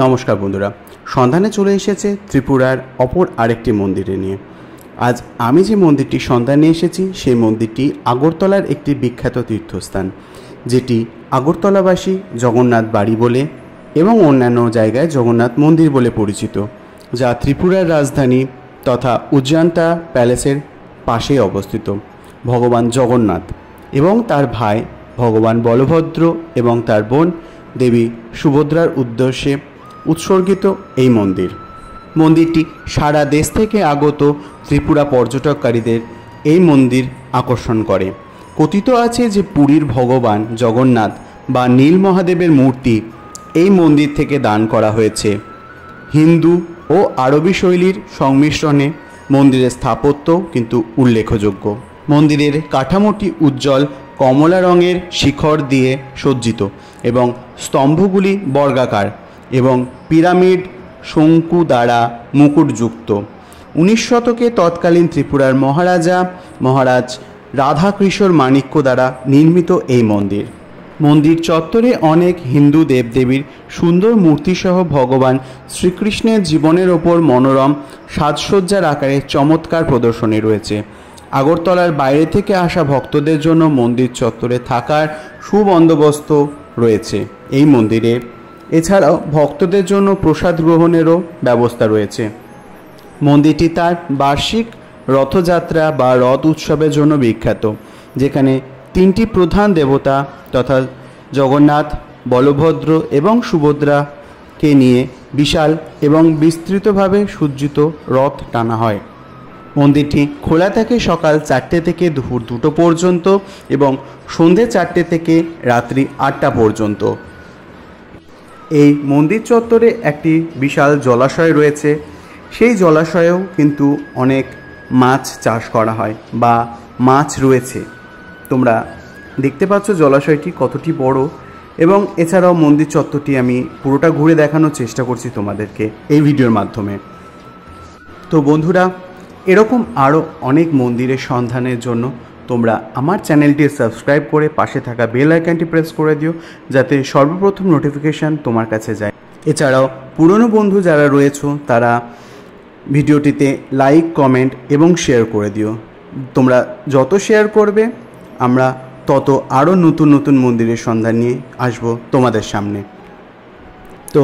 নমস্কার বন্ধুরা, সন্ধানে চলে এসেছে ত্রিপুরার অপর আরেকটি মন্দিরে নিয়ে। আজ আমি যে মন্দিরটি সন্ধানে এসেছি সেই মন্দিরটি আগরতলার একটি বিখ্যাত তীর্থস্থান, যেটি আগরতলাবাসী জগন্নাথ বাড়ি বলে এবং অন্যান্য জায়গায় জগন্নাথ মন্দির বলে পরিচিত, যা ত্রিপুরার রাজধানী তথা উজ্জয়ন্তা প্যালেসের পাশেই অবস্থিত। ভগবান জগন্নাথ এবং তার ভাই ভগবান বলভদ্র এবং তার বোন দেবী সুভদ্রার উদ্দেশ্যে উৎসর্গিত এই মন্দিরটি সারা দেশ থেকে আগত ত্রিপুরা পর্যটককারীদের এই মন্দির আকর্ষণ করে। কথিত আছে যে পুরীর ভগবান জগন্নাথ বা নীল মহাদেবের মূর্তি এই মন্দির থেকে দান করা হয়েছে। হিন্দু ও আরবি শৈলীর সংমিশ্রণে মন্দিরের স্থাপত্য কিন্তু উল্লেখযোগ্য। মন্দিরের কাঠামোটি উজ্জ্বল কমলা রঙের শিখর দিয়ে সজ্জিত এবং স্তম্ভগুলি বর্গাকার এবং পিরামিড শঙ্কু দ্বারা মুকুটযুক্ত। 19 শতকে তৎকালীন ত্রিপুরার মহারাজ রাধাকৃষ্ণ মাণিক্য দ্বারা নির্মিত এই মন্দির চত্বরে অনেক হিন্দু দেবদেবীর সুন্দর মূর্তিসহ ভগবান শ্রীকৃষ্ণের জীবনের ওপর মনোরম সাজসজ্জার আকারে চমৎকার প্রদর্শনী রয়েছে। আগরতলার বাইরে থেকে আসা ভক্তদের জন্য মন্দির চত্বরে থাকার সুবন্দোবস্ত রয়েছে এই মন্দিরে। এছাড়াও ভক্তদের জন্য প্রসাদ গ্রহণেরও ব্যবস্থা রয়েছে। মন্দিরটি তার বার্ষিক রথযাত্রা বা রথ উৎসবের জন্য বিখ্যাত, যেখানে 3টি প্রধান দেবতা তথা জগন্নাথ, বলভদ্র এবং সুভদ্রাকে নিয়ে বিশাল এবং বিস্তৃতভাবে সজ্জিত রথ টানা হয়। মন্দিরটি খোলা থাকে সকাল 4টে থেকে দুপুর 2টো পর্যন্ত এবং সন্ধে 4টে থেকে রাত্রি 8টা পর্যন্ত। এই মন্দির চত্বরে একটি বিশাল জলাশয় রয়েছে। সেই জলাশয়েও কিন্তু অনেক মাছ চাষ করা হয় বা মাছ রয়েছে। তোমরা দেখতে পাচ্ছ জলাশয়টি কতটি বড়, এবং এছাড়াও মন্দির চত্বরটি আমি পুরোটা ঘুরে দেখানোর চেষ্টা করছি তোমাদেরকে এই ভিডিওর মাধ্যমে। তো বন্ধুরা, এরকম আরও অনেক মন্দিরের সন্ধানের জন্য তোমরা আমার চ্যানেলটি সাবস্ক্রাইব করে পাশে থাকা বেল আইকনটি প্রেস করে দিও, যাতে সর্বপ্রথম নোটিফিকেশান তোমার কাছে যায়। এছাড়াও পুরনো বন্ধু যারা রয়েছো তারা ভিডিওটিতে লাইক, কমেন্ট এবং শেয়ার করে দিও। তোমরা যত শেয়ার করবে আমরা তত আরও নতুন নতুন মন্দিরের সন্ধান নিয়ে আসবো তোমাদের সামনে। তো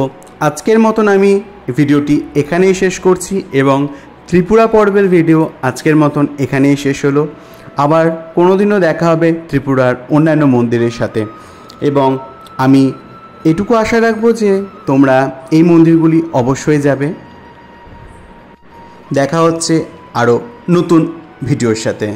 আজকের মতন আমি ভিডিওটি এখানেই শেষ করছি এবং ত্রিপুরা পর্বের ভিডিও আজকের মতন এখানেই শেষ হলো। আবার কোনো দিনও দেখা হবে ত্রিপুরার অন্যান্য মন্দিরের সাথে, এবং আমি এটুকু আশা রাখবো যে তোমরা এই মন্দিরগুলি অবশ্যই যাবে। দেখা হচ্ছে আরও নতুন ভিডিওর সাথে।